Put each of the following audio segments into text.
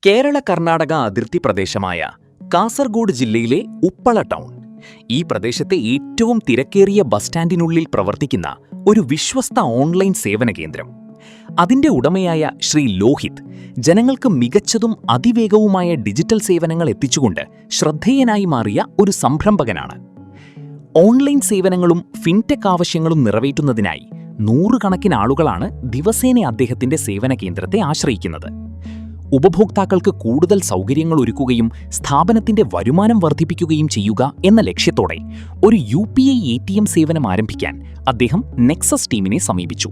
കേരള കർണാടക അതിർത്തി പ്രദേശമായ കാസർഗോഡ് ജില്ലയിലെ ഉപ്പള ടൗൺ. ഈ പ്രദേശത്തെ ഏറ്റവും തിരക്കേറിയ ബസ് സ്റ്റാൻഡിനുള്ളിൽ പ്രവർത്തിക്കുന്ന ഒരു വിശ്വസ്ത ഓൺലൈൻ സേവന കേന്ദ്രം. അതിന്റെ ഉടമയായ ശ്രീ ലോഹിത് ജനങ്ങൾക്ക് മികച്ചതും അതിവേഗവുമായ ഡിജിറ്റൽ സേവനങ്ങൾ എത്തിച്ചുകൊണ്ട് ശ്രദ്ധേയനായി മാറിയ ഒരു സംരംഭകനാണ്. ഓൺലൈൻ സേവനങ്ങളും ഫിൻടെക് ആവശ്യങ്ങളും നിറവേറ്റുന്നതിനായി നൂറുകണക്കിന് ആളുകളാണ് ദിവസേന അദ്ദേഹത്തിന്റെ സേവന കേന്ദ്രത്തെ ആശ്രയിക്കുന്നത്. ഉപഭോക്താക്കൾക്ക് കൂടുതൽ സൗകര്യങ്ങൾ ഒരുക്കുകയും സ്ഥാപനത്തിന്റെ വരുമാനം വർദ്ധിപ്പിക്കുകയും ചെയ്യുക എന്ന ലക്ഷ്യത്തോടെ ഒരു UPI ATM സേവനം ആരംഭിക്കാൻ അദ്ദേഹം നെക്സസ് ടീമിനെ സമീപിച്ചു.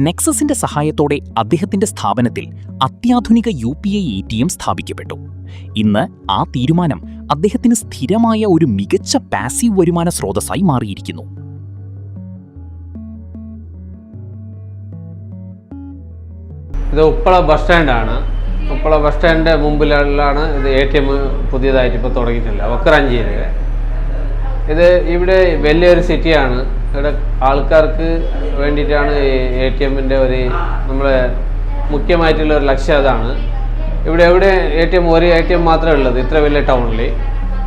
നെക്സസിന്റെ സഹായത്തോടെ അദ്ദേഹത്തിന്റെ സ്ഥാപനത്തിൽ അത്യാധുനിക UPI ATM സ്ഥാപിക്കപ്പെട്ടു. ഇന്ന് ആ തീരുമാനം അദ്ദേഹത്തിന് സ്ഥിരമായ ഒരു മികച്ച പാസീവ് വരുമാന സ്രോതസ്സായി മാറിയിരിക്കുന്നു. ഇത് ഉപ്പള ബസ് സ്റ്റാൻഡാണ്. ഉപ്പള ബസ് സ്റ്റാൻഡിൻ്റെ മുമ്പിലാണ് ഇത് ATM പുതിയതായിട്ട് ഇപ്പോൾ തുടങ്ങിയിട്ടില്ല, വക്രാഞ്ചേരി. ഇത് ഇവിടെ വലിയൊരു സിറ്റിയാണ്. ഇവിടെ ആൾക്കാർക്ക് വേണ്ടിയിട്ടാണ് ATMൻ്റെ ഒരു നമ്മളെ മുഖ്യമായിട്ടുള്ള ഒരു ലക്ഷ്യം അതാണ്. ഇവിടെ ഒരു ATM മാത്രമേ ഉള്ളത് ഇത്ര വലിയ ടൗണിൽ,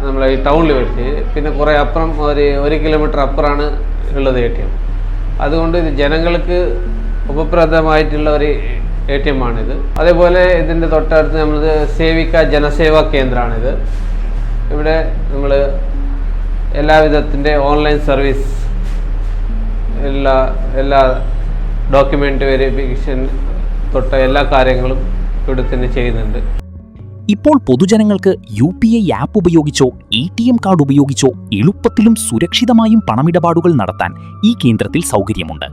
നമ്മളെ ഈ ടൗണിൽ വെച്ച്. പിന്നെ കുറേ അപ്പുറം ഒരു കിലോമീറ്റർ അപ്പുറമാണ് ഉള്ളത് ATM. അതുകൊണ്ട് ഇത് ജനങ്ങൾക്ക് ഉപപ്രദമായിട്ടുള്ള ഒരു ATM ആണിത്. അതേപോലെ ഇതിൻ്റെ തൊട്ടടുത്ത് നമ്മളത് സേവിക ജനസേവാ കേന്ദ്രമാണിത്. ഇവിടെ നമ്മൾ എല്ലാവിധത്തിൻ്റെ ഓൺലൈൻ സർവീസ്, എല്ലാ ഡോക്യുമെൻ്റ് വെരിഫിക്കേഷൻ തൊട്ട എല്ലാ കാര്യങ്ങളും ഇവിടെ തന്നെ ചെയ്യുന്നുണ്ട്. ഇപ്പോൾ പൊതുജനങ്ങൾക്ക് UPI ആപ്പ് ഉപയോഗിച്ചോ ATM കാർഡ് ഉപയോഗിച്ചോ എളുപ്പത്തിലും സുരക്ഷിതമായും പണമിടപാടുകൾ നടത്താൻ ഈ കേന്ദ്രത്തിൽ സൗകര്യമുണ്ട്.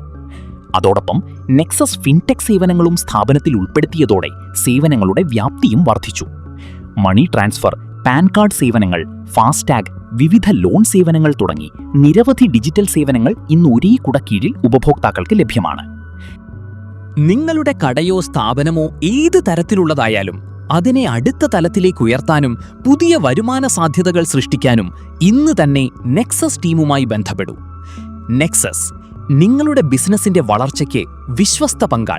അതോടൊപ്പം നെക്സസ് ഫിൻടെക് സേവനങ്ങളും സ്ഥാപനത്തിൽ ഉൾപ്പെടുത്തിയതോടെ സേവനങ്ങളുടെ വ്യാപ്തിയും വർദ്ധിച്ചു. മണി ട്രാൻസ്ഫർ, പാൻ കാർഡ് സേവനങ്ങൾ, ഫാസ്ടാഗ്, വിവിധ ലോൺ സേവനങ്ങൾ തുടങ്ങി നിരവധി ഡിജിറ്റൽ സേവനങ്ങൾ ഇന്ന് ഒരേ കുടക്കീഴിൽ ഉപഭോക്താക്കൾക്ക് ലഭ്യമാണ്. നിങ്ങളുടെ കടയോ സ്ഥാപനമോ ഏത് തരത്തിലുള്ളതായാലും അതിനെ അടുത്ത തലത്തിലേക്ക് ഉയർത്താനും പുതിയ വരുമാന സാധ്യതകൾ സൃഷ്ടിക്കാനും ഇന്ന് തന്നെ നെക്സസ് ടീമുമായി ബന്ധപ്പെടൂ. നെക്സസ്, നിങ്ങളുടെ ബിസിനസിന്റെ വളർച്ചയ്ക്ക് വിശ്വസ്ത പങ്കാളി.